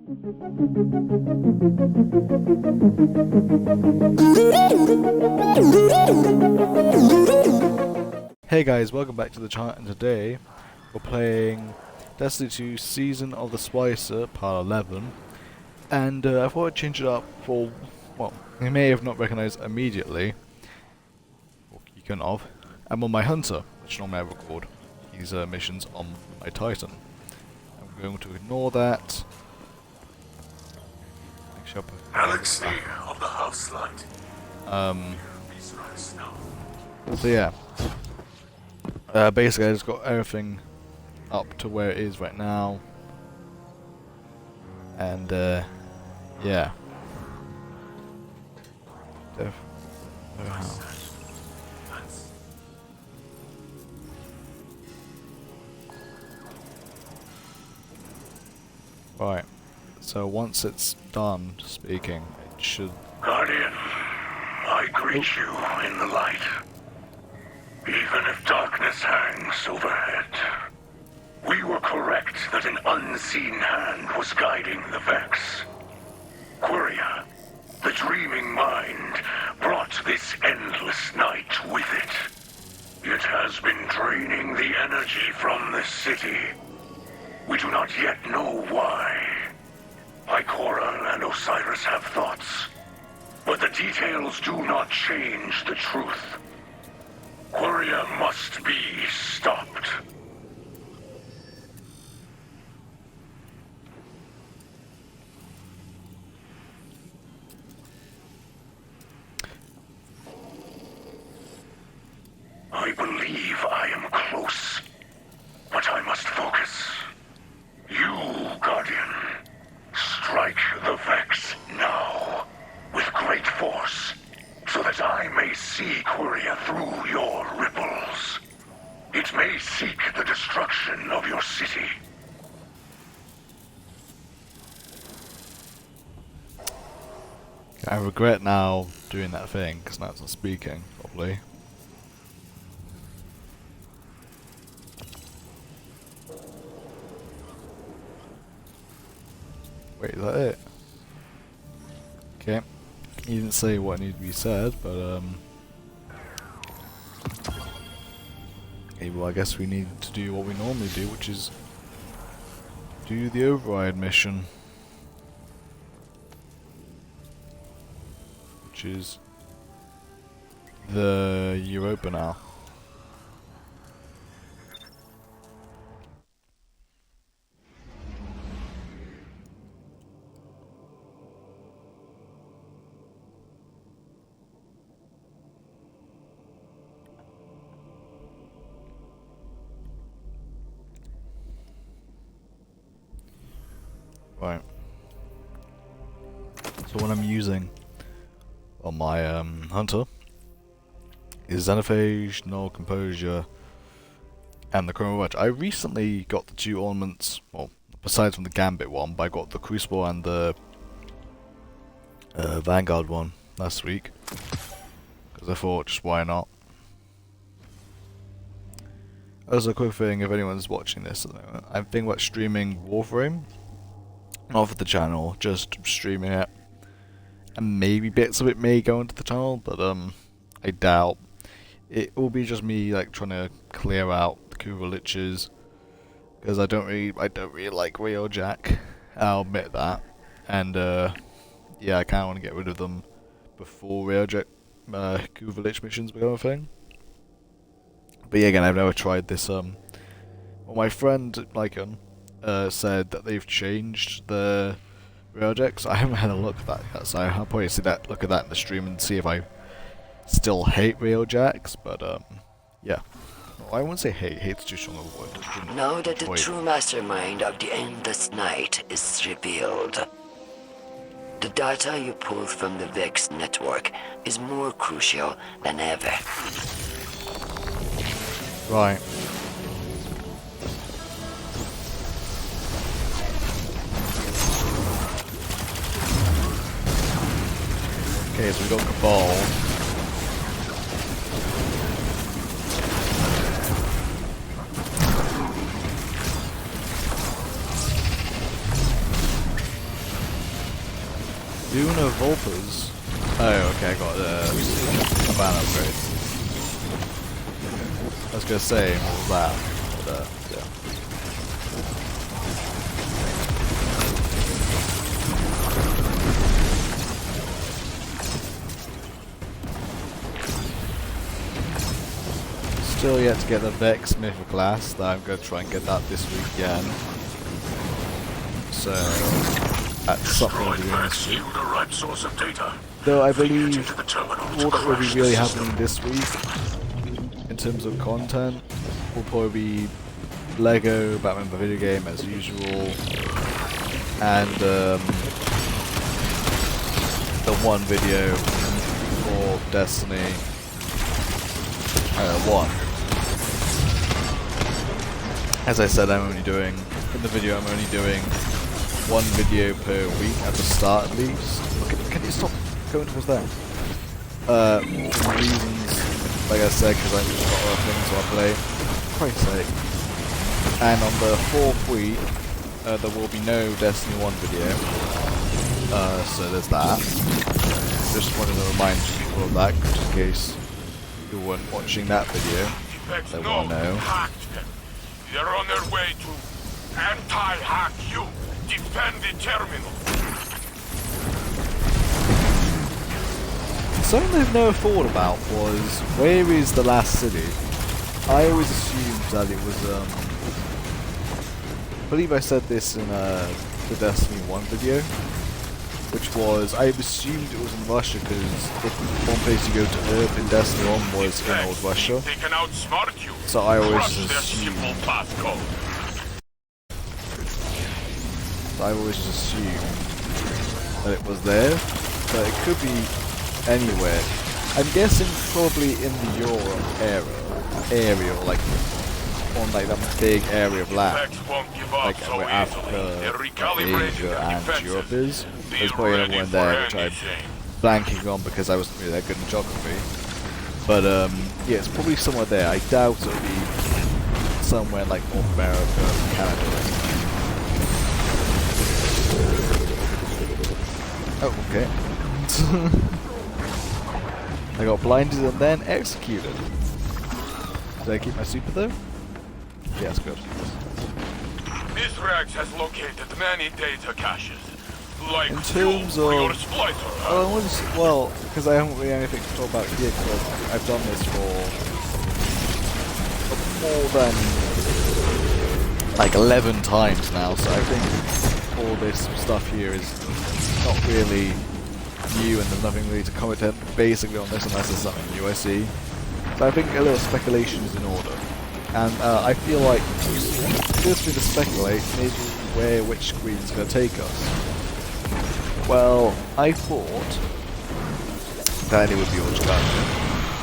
Hey guys, welcome back to the channel, and today we're playing Destiny 2 Season of the Splicer, Part 11. And I thought I'd change it up for, well, you may have not recognized immediately, or you couldn't have. I'm on my Hunter, which normally I record these missions on my Titan. I'm going to ignore that. Galaxy of the House Light. So yeah. Basically I just got everything up to where it is right now. And yeah. Right. So once it's done speaking, it should... Guardian, I greet you in the light. Even if darkness hangs overhead, we were correct that an unseen hand was guiding the Vex. Quria, the dreaming mind, brought this endless night with it. It has been draining the energy from the city. We do not yet know why. Ikora and Osiris have thoughts, but the details do not change the truth. Quria must be stopped. I believe I am close, but I must focus. You, Guardian, strike the Vex now, with great force, so that I may see Quria through your ripples. It may seek the destruction of your city. I regret now doing that thing, because now it's not speaking properly. Wait, is that it? Okay. He didn't say what needed to be said, but okay, well I guess we need to do what we normally do, which is do the override mission. Which is the Europa now. Right. So what I'm using on my Hunter is Xenophage, Null Composure, and the Chroma Wedge. I recently got the two ornaments, well, besides from the Gambit one, but I got the Crucible and the Vanguard one last week. Because I thought, just why not? As a quick thing, if anyone's watching this, I'm thinking about streaming Warframe off of the channel, just streaming it, and maybe bits of it may go into the channel, but I doubt. It will be just me like trying to clear out the Kuva Liches, because I don't really like Railjack. I'll admit that, and yeah, I kind of want to get rid of them before Railjack Kuva Lich missions become a thing. But yeah, again, I've never tried this. Well, my friend Lycan said that they've changed the Railjack. I haven't had a look at that yet, so I'll probably look at that in the stream and see if I still hate Railjacks. But yeah, well, I wouldn't say hate. Hate's too strong a word. Now that the true mastermind of the endless night is revealed, the data you pulled from the Vex network is more crucial than ever. Right. Okay, so we got Cabal. Luna Vulpers. Oh, okay, I got a ban upgrade. I was gonna say, what was that? But, yeah. Still yet to get the Vex Mythic Glass, that I'm going to try and get that this week again. So, that's something to do this week. Though I believe all that will be really happening this week, in terms of content, will probably be Lego Batman the video game as usual, and the one video for Destiny 1. As I said, I'm only doing, in the video I'm only doing one video per week at the start at least. Can you stop going towards there? For reasons, like I said, because I've just got other things I play. For Christ's sake. And on the 4th week, there will be no Destiny 1 video. So there's that. Just wanted to remind people of that, just in case you weren't watching that video. They want to know. They're on their way to anti-hack you. Defend the terminal. Something I've never thought about was, where is the last city? I always assumed that it was, I believe I said this in the Destiny 1 video, which was, I assumed it was in Russia because the one place you go to Earth in Destiny 1 was in old Russia. They can outsmart you. So I always assumed that it was there, but it could be anywhere. I'm guessing probably in the Europe area, or like on like that big area of land, like where Africa, Asia, and Europe is. There's probably another one there which I'm blanking on because I wasn't really that good in geography. But yeah, it's probably somewhere there. I doubt it'll be somewhere like North America, Canada. Oh, okay. I got blinded and then executed. Did I keep my super though? Yes, good. Mithrax has located many data caches. Like in terms of your Splicer, well, because I haven't really anything to talk about here, because I've done this for more than like 11 times now, so I think all this stuff here is not really new and there's nothing really to comment basically on this unless there's something new I see. So I think a little speculation is in order. And I feel like, first thing to speculate, maybe which screen's going to take us. Well, I thought that it would be Old Chicago.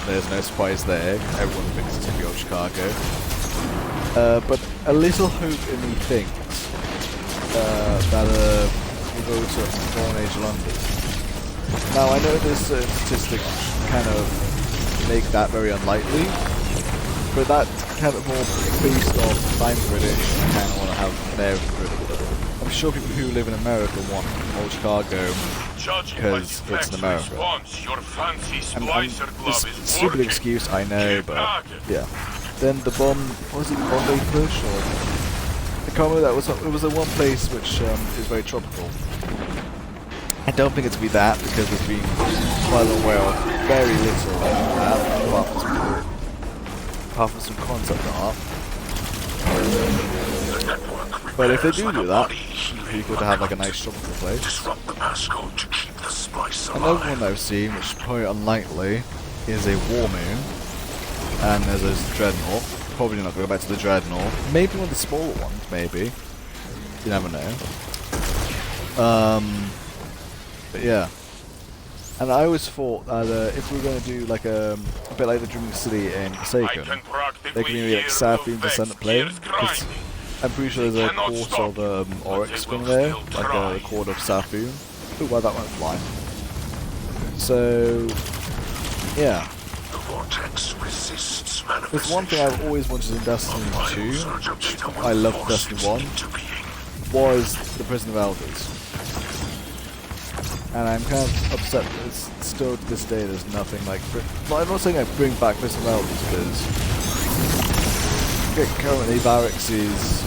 There's no surprise there. Everyone thinks it's going to be Old Chicago. But a little hope in me thinks that we'll go to Stone Age London. Now, I know there's certain statistics kind of make that very unlikely, but that's kind of more based on I'm British and kind of want to have their British. I'm sure people who live in America want Old Chicago because it's in America. It's a stupid excuse, I know, but yeah. Then the bomb, was it Bombay Push or I can't remember that. It was the one place which is very tropical. I don't think it's be that because there's been quite a long way of very little apart from some concept art. But if they do that, it'd be pretty good to have like a nice tropical place. Another one I've seen, which is probably unlikely, is a War Moon. And there's a Dreadnought. Probably not going back to the Dreadnought. Maybe one of the smaller ones, maybe. You never know. But yeah. And I always thought that if we were going to do like a bit like the Dreaming City in Forsaken, they could be like Southfiend Descendant Plane. Because I'm pretty sure there's a quarter of Oryx from there, like a quarter of Southfiend. Oh, wow, that went flying. So, yeah. There's one thing I've always wanted in Destiny 2, I loved Destiny 1, was the Prison of Elders. And I'm kind of upset that it's still to this day there's nothing like... Well, I'm not saying I bring back Prison of Elders, because currently Barracks is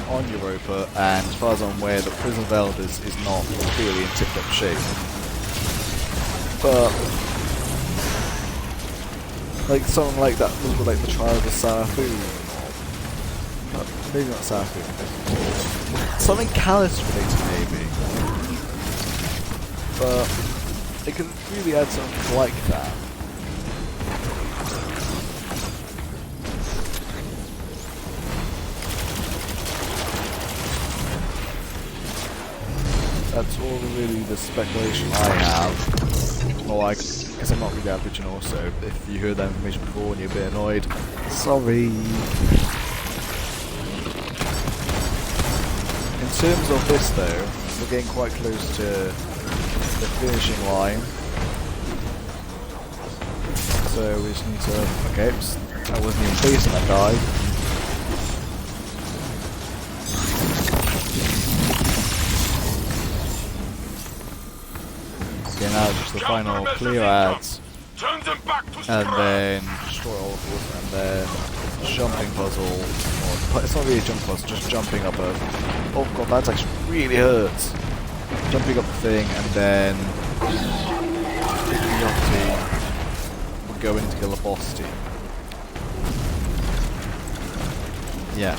on Europa, and as far as I'm aware, the Prison of Elders is not really in tip-top shape. But like something like that, like the Trials of Sarafu, maybe not Sarafu, something Callus related maybe. But they could really add something like that. That's all really the speculation I have. Or like, because I'm not really Aboriginal, so if you heard that information before and you're a bit annoyed, sorry. In terms of this though, we're getting quite close to the finishing line. So we just need to... Okay, I wasn't even facing that guy. Okay, now just the final clear ads. And then destroy all of this, and then jumping puzzle. Or, it's not really a jump puzzle, just jumping up a... Oh god, that actually really hurts. Jumping up the thing, and then picking up team. We're going to kill a boss team. Yeah.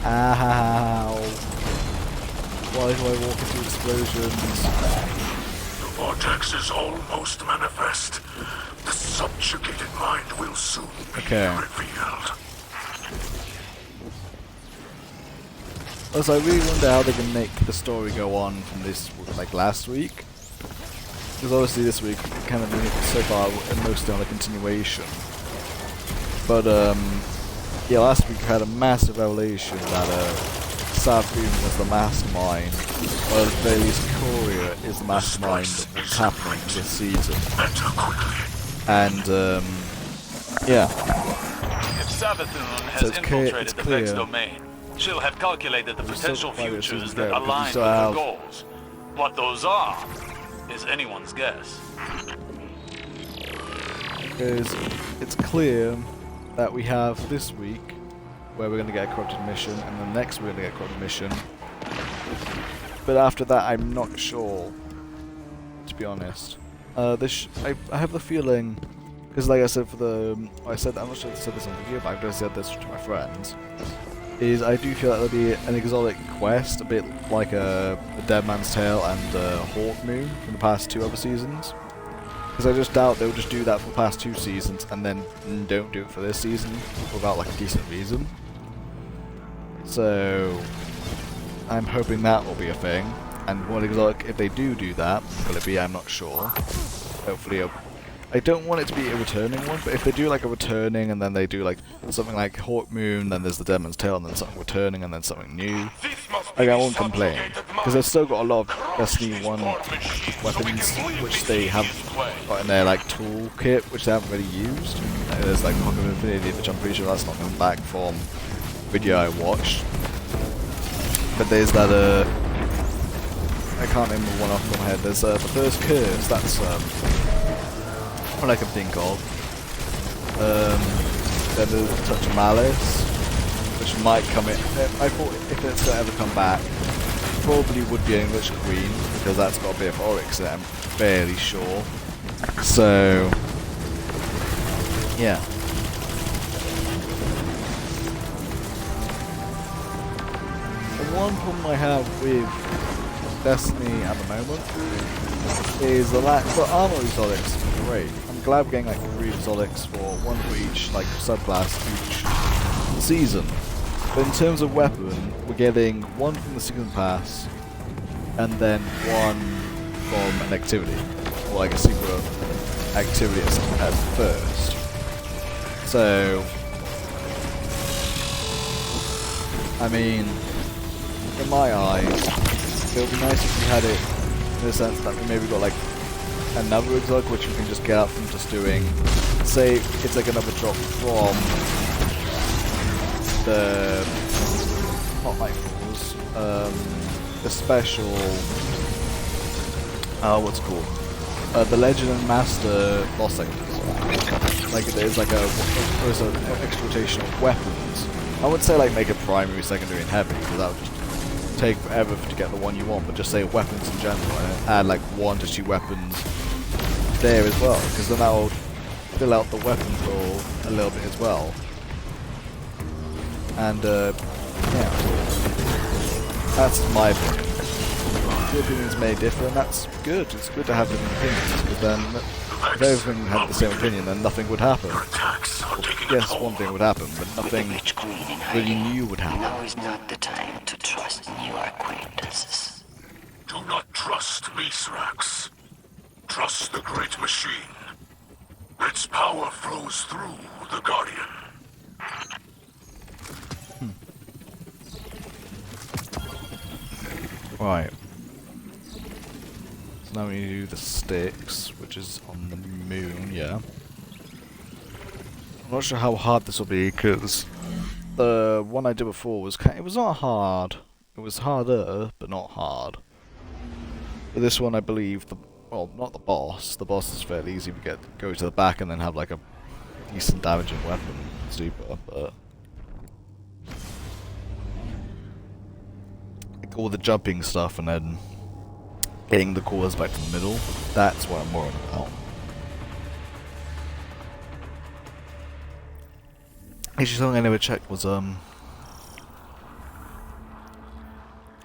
Ow. Why do I walk into explosions? The vortex is almost manifest. The subjugated mind will soon be revealed. Also, I really wonder how they can make the story go on from this, like last week. Because obviously this week, kind of so far, mostly on a continuation. But, yeah, last week we had a massive revelation that, Safin was the mastermind, or at the very least Courier is the mastermind of what's happening this season. And, yeah. If Sabathun has infiltrated the Vex domain, she'll have calculated the potential futures that align with her goals. What those are is anyone's guess. Because it's clear that we have this week where we're going to get a corrupted mission, and then next we're going to get a corrupted mission. But after that, I'm not sure, to be honest. I have the feeling, because like I said I'm not sure if I said this on video, but I've just said this to my friends, is I do feel like there'll be an exotic quest, a bit like a Dead Man's Tale and Hawk Moon from the past 2 other seasons. Because I just doubt they'll just do that for the past 2 seasons and then don't do it for this season without like a decent reason. So I'm hoping that will be a thing. And what exotic, if they do that, will it be? I'm not sure. Hopefully, I don't want it to be a returning one, but if they do like a returning and then they do like something like Hawk Moon, then there's the Demon's Tail, and then something returning, and then something new, like, I won't complain. Because they've still got a lot of Destiny 1 weapons which they have got in their like toolkit, which they haven't really used. Like, there's like Pocket of Infinity, which I'm pretty sure that's not coming back from video I watched. But there's that I can't remember one off the top of my head. There's the first curse, that's what I can think of. Then there's a touch of malice, which might come in. I thought if it's to ever come back, it probably would be English Queen, because that's got a bit of Oryx in it, I'm fairly sure. So yeah. The one problem I have with Destiny at the moment is the lack for armor exotics. Great. I'm glad we're getting like 3 exotics for 1 for each like subclass each season. But in terms of weapon, we're getting 1 from the season pass, and then 1 from an activity, or like a secret activity at first. So, I mean, in my eyes, it would be nice if we had it in the sense that we maybe got like another exotic which we can just get out from just doing, say it's like another drop from the not Nightfalls, the special, what's it called? The Legend and Master Lost Sectors. Like there's like there's an exploitation of weapons. I would say like make it primary, secondary, and heavy, because that would just take forever to get the one you want. But just say weapons in general, and add like 1 to 2 weapons there as well, because then that will fill out the weapon pool a little bit as well. And yeah, that's my opinion. Your opinions may differ, and that's good. It's good to have different opinions, because then if everything had the same opinion, then nothing would happen. Well, yes, one thing would happen, but nothing really new would happen. Now is not the time to trust new acquaintances. Do not trust Misrax. Trust the great machine. Its power flows through the Guardian. Right. So now we do the sticks, which is on the moon, yeah. I'm not sure how hard this will be, because the one I did before was it was not hard. It was harder, but not hard. But this one, I believe, well, not the boss. The boss is fairly easy. We go to the back and then have like a decent damaging weapon, super. But like all the jumping stuff and then getting the cores back to the middle, that's what I'm worried about. Actually, something I never checked was how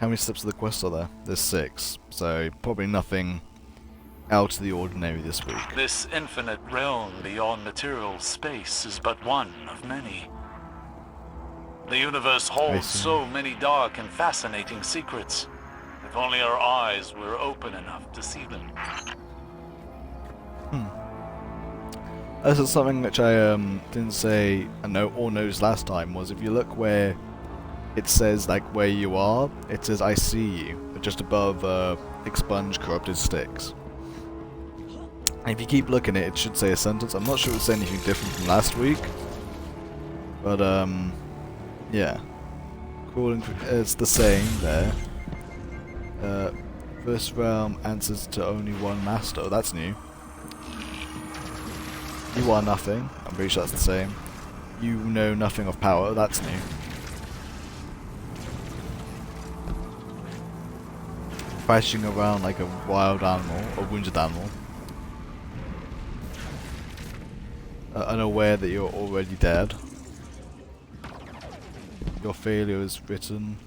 many steps of the quest are there? There's 6, so probably nothing out of the ordinary this week. This infinite realm beyond material space is but one of many. The universe holds so many dark and fascinating secrets. If only our eyes were open enough to see them. This is something which I didn't say or noticed last time, was if you look where it says like where you are, it says I see you, but just above expunge corrupted sticks. And if you keep looking at it, it should say a sentence. I'm not sure it would say anything different from last week, but yeah, it's the same there. First realm answers to only one master. Oh, that's new. You are nothing. I'm pretty sure that's the same. You know nothing of power. That's new. Crashing around like a wild animal, or wounded animal. Unaware that you're already dead. Your failure is written.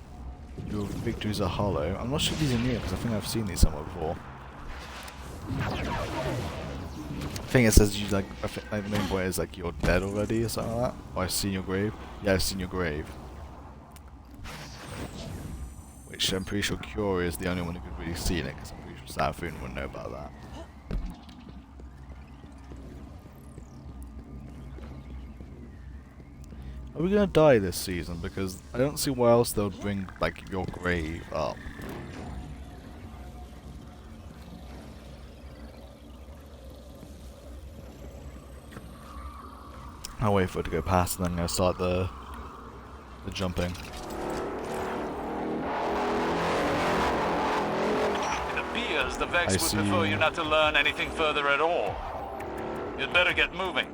Your victories are hollow. I'm not sure these are new, because I think I've seen these somewhere before. I think it says you like the main point is like you're dead already or something like that. Or I've seen your grave. Yeah, I've seen your grave. Which I'm pretty sure Cure is the only one who could really see it, because I'm pretty sure Seraphine wouldn't know about that. Are we gonna die this season? Because I don't see why else they'll bring like your grave up. I'll wait for it to go past and then I'm gonna start the jumping. It appears the Vex would prefer you not to learn anything further at all. You'd better get moving.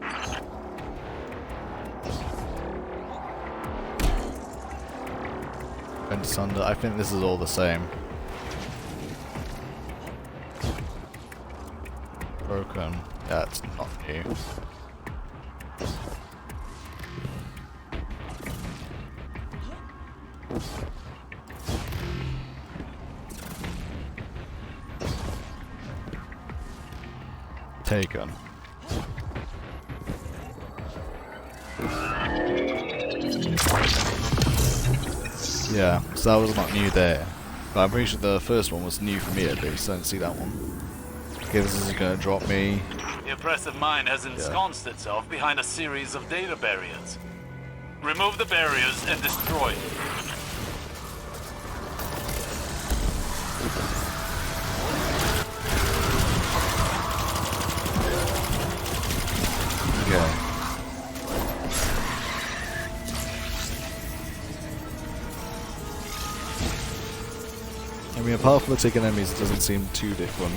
Sunder. I think this is all the same. Broken. That's not new. Taken. Yeah, so that was not new there. But I'm pretty sure the first one was new for me at least, I didn't see that one. Okay, this is gonna drop me. The oppressive mind has ensconced itself behind a series of data barriers. Remove the barriers and destroy it. Okay. mean, apart from the taken enemies, it doesn't seem too different.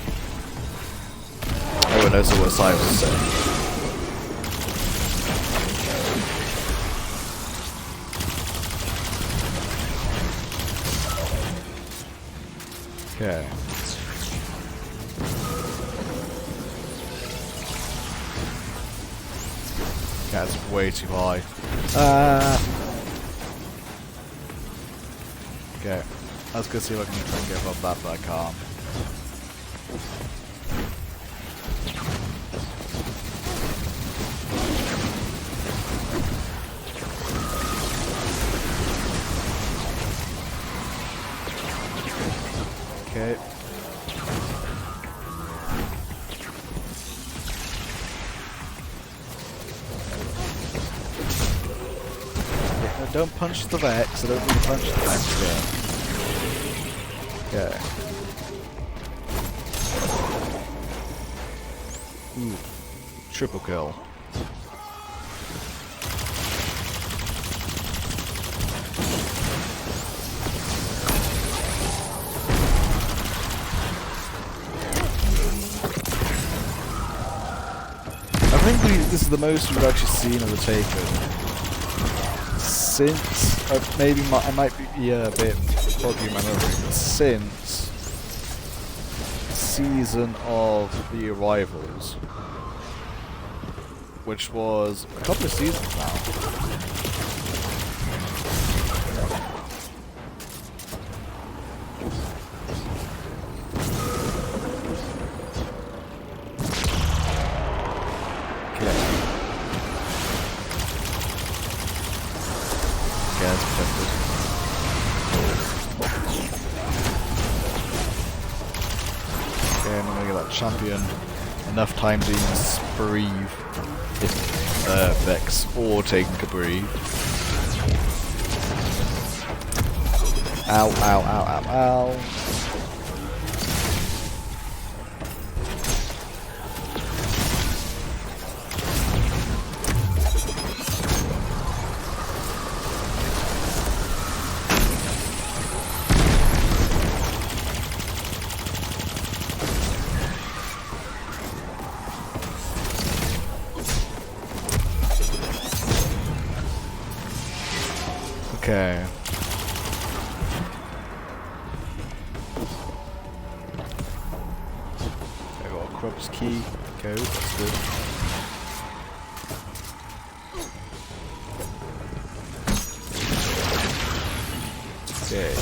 Oh, and also what Sai was saying. Okay. That's way too high. Okay. Let's go see if I can try and get above that, but I can't. Okay. No, don't punch the Vex. I don't need to punch the Vex again. Okay. Ooh. Triple kill. I think this is the most we've actually seen of the Taken since maybe I might be a bit foggy in my memory, but since Season of the Arrivals, which was a couple of seasons now. Champion enough time to even breathe if Vex or Taken could breathe. Ow, ow, ow, ow, ow. Okay. I got a Corrupt's key. Okay, that's good. Okay.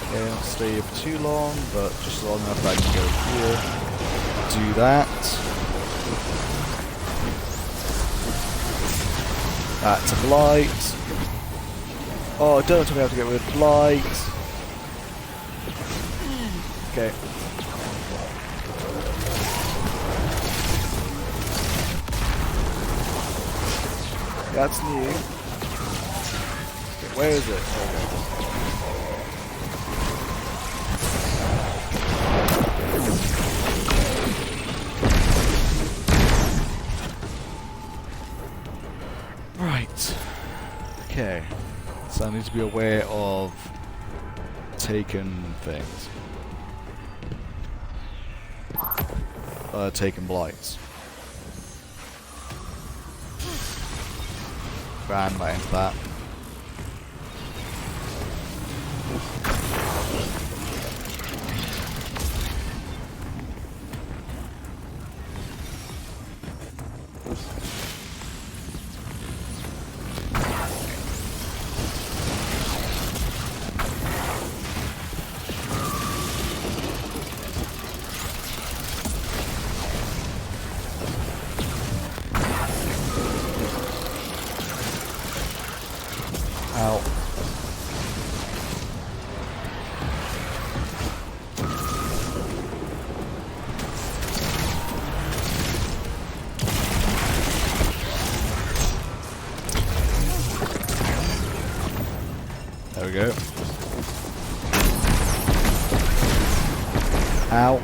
Okay, I'll stay here for too long, but just long enough that I can go here. Do that. That's a blight. Oh, don't tell me I have to get rid of blight. Okay. That's new. Okay, where is it? Right. Okay. So I need to be aware of taken things. Taken blights. Ran right into that. Ow. There we go. Ow.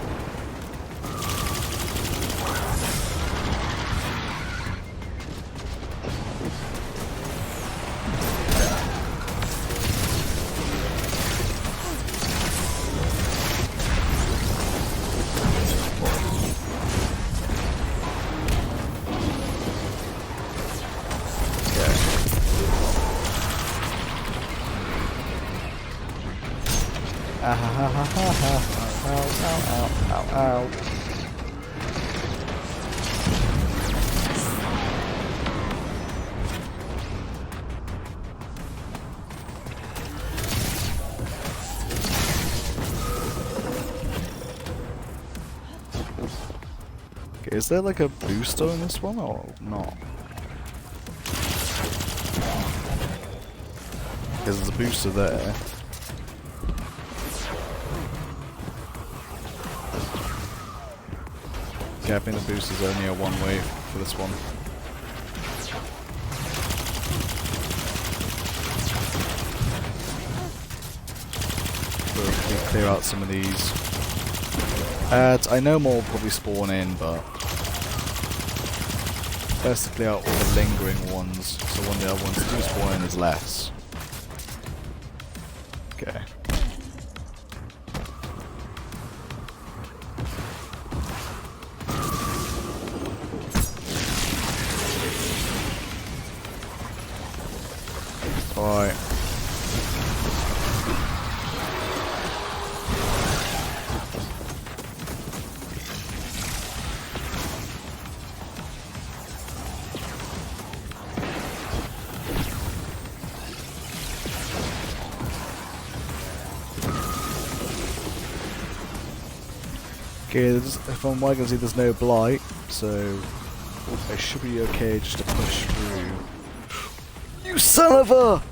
Okay, is there like a booster in this one or not? Because there's a booster there. Yeah, I think the booster's only a one-way for this one. So we clear out some of these. I know more will probably spawn in, but best to clear out all the lingering ones, so when the other ones do spawn in, there's less. Okay. Alright. Okay, if I'm right, I can see there's no blight, so I should be okay just to push through. You son of a!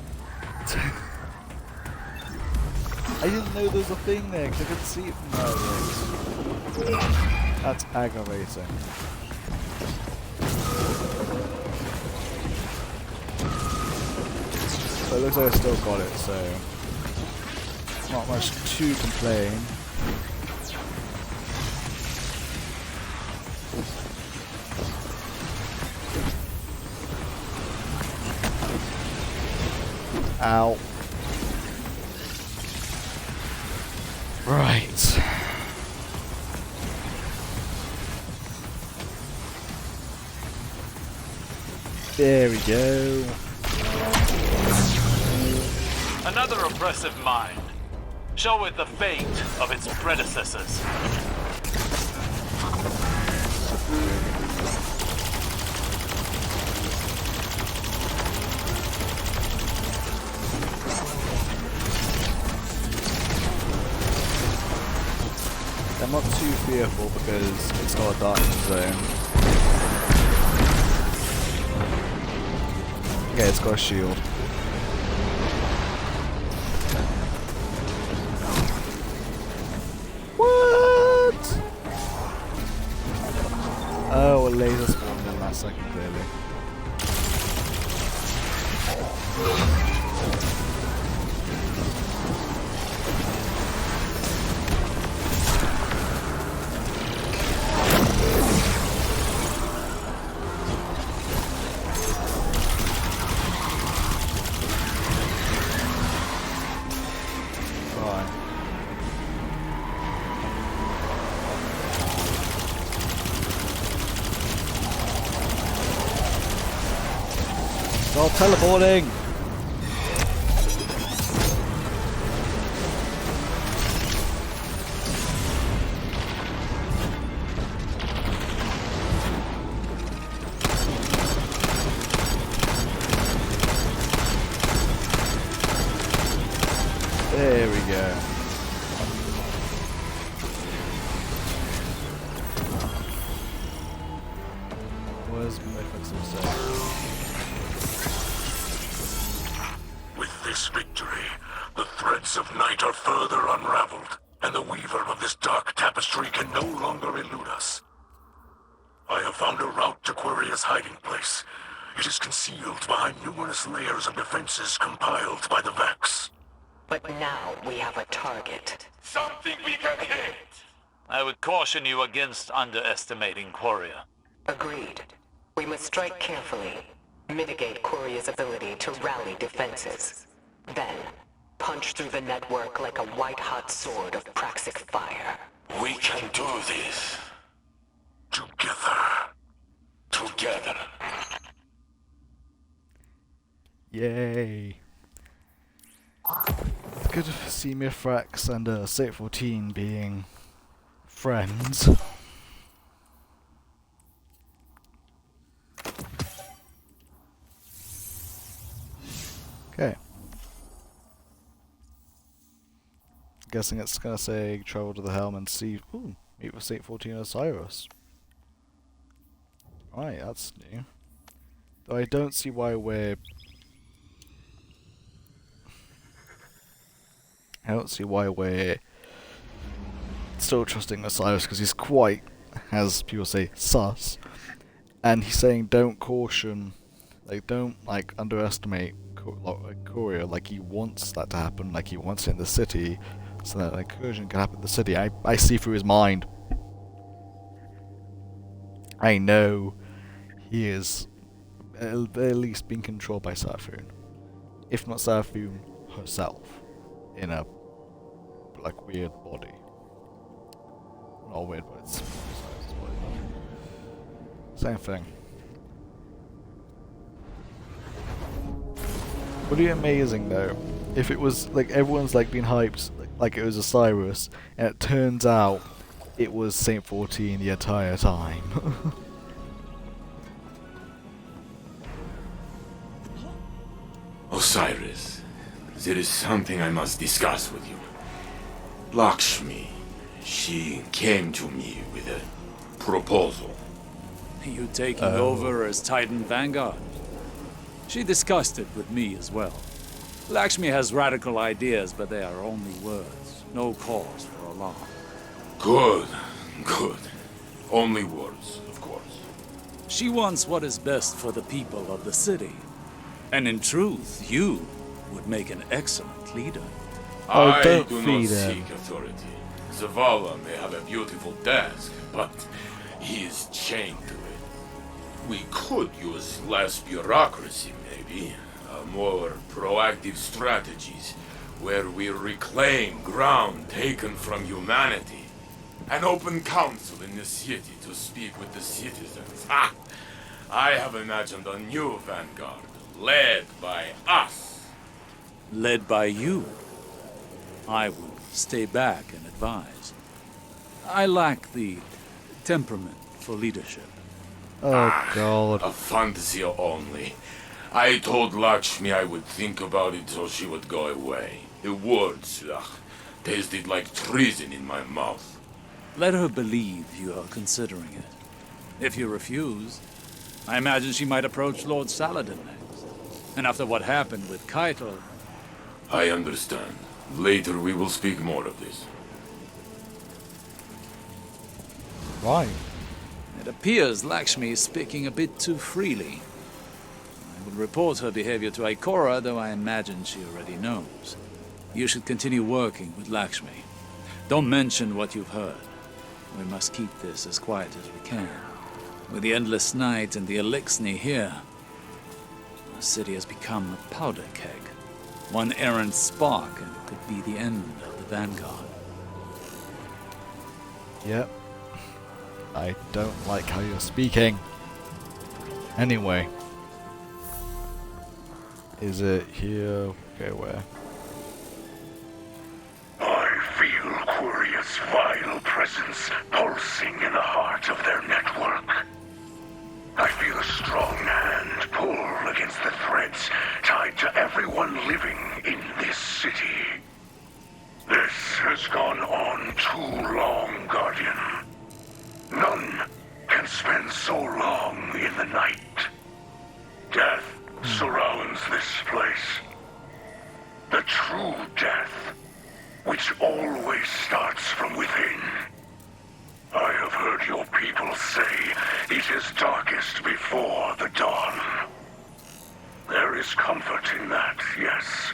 I didn't know there was a thing there because I couldn't see it from where it was. That's aggravating. But it looks like I still got it, so not much to complain. Ow. Right. There we go. Another oppressive mind. Show it the fate of its predecessors. I'm not too fearful because it's got a darkness zone. Okay, it's got a shield. What? Oh, a laser spawned in last second, clearly. Stop teleporting! There we go. Where's my fixing? With this victory, the threads of night are further unraveled, and the weaver of this dark tapestry can no longer elude us. I have found a route to Quiria's hiding place. It is concealed behind numerous layers of defenses compiled by the Vex. But now we have a target. Something we can hit! I would caution you against underestimating Quoria. Agreed. We must strike carefully. Mitigate Quiria's ability to rally defenses. Then, punch through the network like a white-hot sword of praxic fire. We can do this. Together. Together. Yay. Good to see Mithrax and State 14 being friends. Okay. Guessing it's gonna say travel to the helm and see. Ooh, meet with State 14 Osiris. Right, that's new. Though I don't see why we're... I don't see why we're still trusting Osiris, because he's quite, as people say, sus. And he's saying don't caution, like don't like underestimate Courier, like he wants that to happen, like he wants it in the city, so that an incursion can happen in the city. I see through his mind. I know he is at least being controlled by Seraphine, if not Seraphine herself, in a like weird body. Not weird, but it's same thing. Would it be amazing though if it was like everyone's like been hyped like it was Osiris, and it turns out it was Saint 14 the entire time. Osiris, there is something I must discuss with you. Lakshmi, she came to me with a proposal. You taking over as Titan Vanguard? She discussed it with me as well. Lakshmi has radical ideas, but they are only words. No cause for alarm. Good, good. Only words, of course. She wants what is best for the people of the city. And in truth, you would make an excellent leader. Oh, I don't do not feed him. seek authority. Zavala may have a beautiful desk, but he is chained to it. We could use less bureaucracy, maybe. More proactive strategies, where we reclaim ground taken from humanity. An open council in the city to speak with the citizens. Ha! I have imagined a new vanguard, led by us. Led by you. I will stay back and advise. I lack the temperament for leadership. Oh god. A fantasy only. I told Lakshmi I would think about it so she would go away. The words, tasted like treason in my mouth. Let her believe you are considering it. If you refuse, I imagine she might approach Lord Saladin next. And after what happened with Keitel... I understand. Later we will speak more of this. Right. It appears Lakshmi is speaking a bit too freely. I will report her behavior to Ikora, though I imagine she already knows. You should continue working with Lakshmi. Don't mention what you've heard. We must keep this as quiet as we can. With the endless night and the Elixni here, our city has become a powder keg. One errant spark and it could be the end of the Vanguard. Yep. I don't like how you're speaking. Anyway. Is it here? Okay, where? I feel Quiria's vile presence pulsing in the heart of their network. I feel a strong hand pull against the threads tied to everyone living in this city. This has gone on too long, Guardian. None can spend so long in the night. Death surrounds this place. The true death, which always starts from within. I have heard your people say it is darkest before the dawn. There is comfort in that, yes.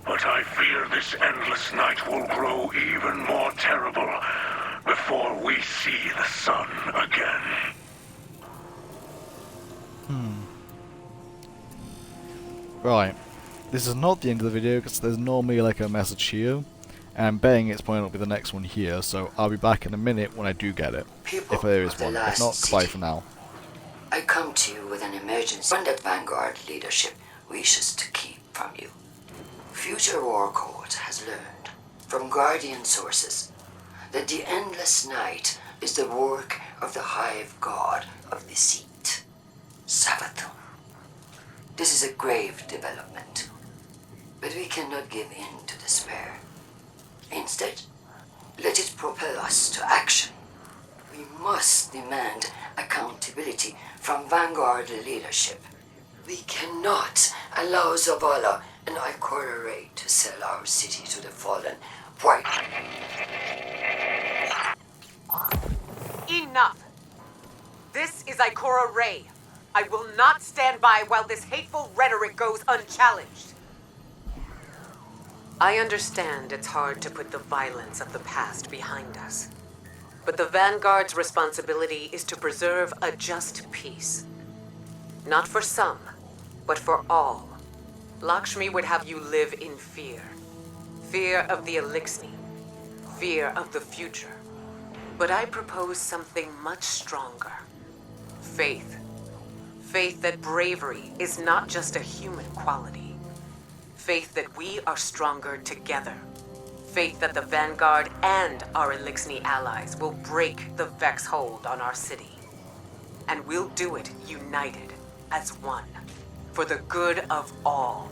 But I fear this endless night will grow even more terrible before we see the sun again. Right. This is not the end of the video because there's normally like a message here. And I'm betting it's probably not be the next one here, so I'll be back in a minute when I do get it. People If there is of the one. If last not, goodbye city. for now. I come to you with an emergency one that Vanguard leadership wishes to keep from you. Future War Court has learned from Guardian sources that the endless night is the work of the hive god of deceit, Savathun. This is a grave development, but we cannot give in to despair. Instead, let it propel us to action. We must demand accountability from Vanguard leadership. We cannot allow Zavala and Ikora Ray to sell our city to the Fallen. Why? Enough! This is Ikora Ray. I will not stand by while this hateful rhetoric goes unchallenged. I understand it's hard to put the violence of the past behind us. But the Vanguard's responsibility is to preserve a just peace. Not for some, but for all. Lakshmi would have you live in fear. Fear of the Elixni. Fear of the future. But I propose something much stronger. Faith. Faith that bravery is not just a human quality. Faith that we are stronger together. Faith that the Vanguard and our Elixni allies will break the Vex hold on our city. And we'll do it united, as one, for the good of all.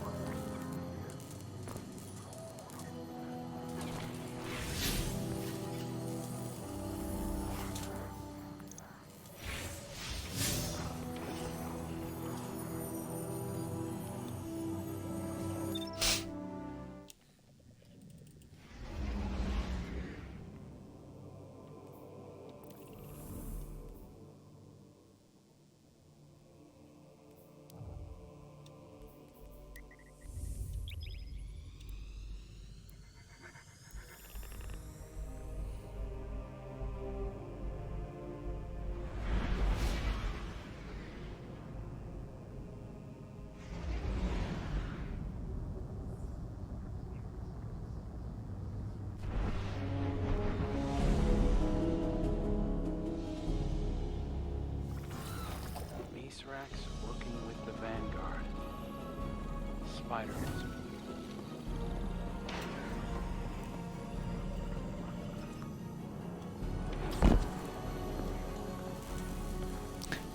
Working with the Vanguard. Spiders.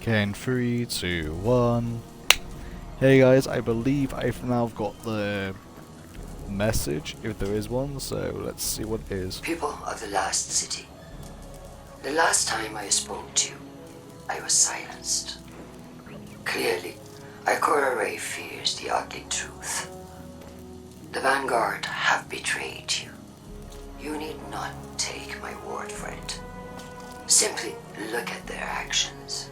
Okay, in 3, 2, 1. Hey guys, I believe I've now got the message, if there is one, so let's see what it is. People of the last city. The last time I spoke to you, I was silenced. Clearly, Ikora Ray fears the ugly truth. The Vanguard have betrayed you. You need not take my word for it. Simply look at their actions.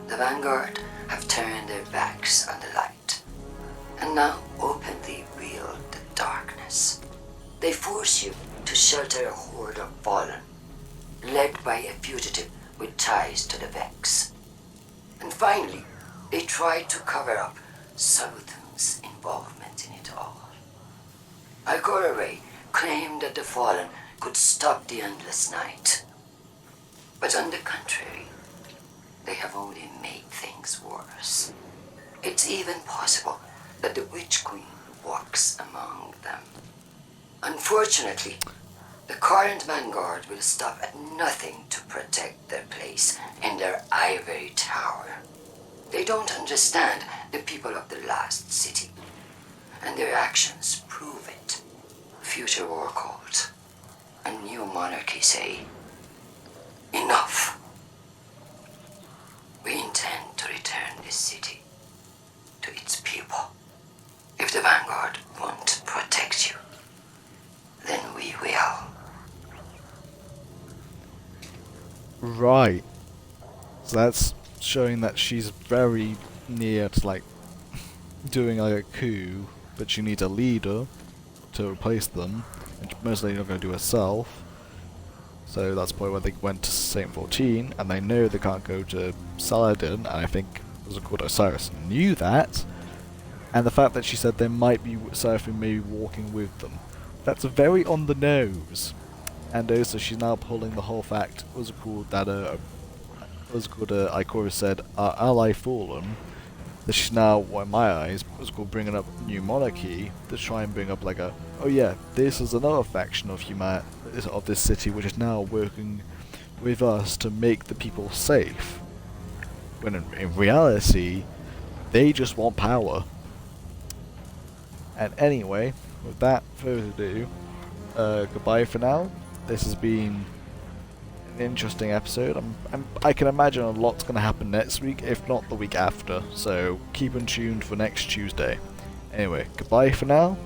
The Vanguard have turned their backs on the light, and now openly wield the darkness. They force you to shelter a horde of fallen, led by a fugitive with ties to the Vex. And finally, they tried to cover up Southern's involvement in it all. Ikora Ray claimed that the Fallen could stop the endless night. But on the contrary, they have only made things worse. It's even possible that the Witch Queen walks among them. Unfortunately, the current Vanguard will stop at nothing to protect their place in their ivory tower. They don't understand the people of the last city, and their actions prove it. Future war cult and new monarchy say, enough. We intend to return this city to its people. If the Vanguard won't protect you, then we will. Right. So that's showing that she's very near to like doing like a coup, but she needs a leader to replace them, and most likely not going to do herself. So that's probably why they went to Saint 14, and they know they can't go to Saladin, and I think was it called Osiris knew that, and the fact that she said there might be Seraphim maybe walking with them. That's very on the nose. And also she's now pulling the whole fact, was it called that Ikora said, our ally fallen, that she's now, well, in my eyes, was called bringing up new monarchy to try and bring up like a, oh yeah, this is another faction of of this city which is now working with us to make the people safe. When in reality, they just want power. And anyway, without further ado, goodbye for now. This has been an interesting episode. I can imagine a lot's going to happen next week, if not the week after. So keep in tuned for next Tuesday. Anyway, goodbye for now.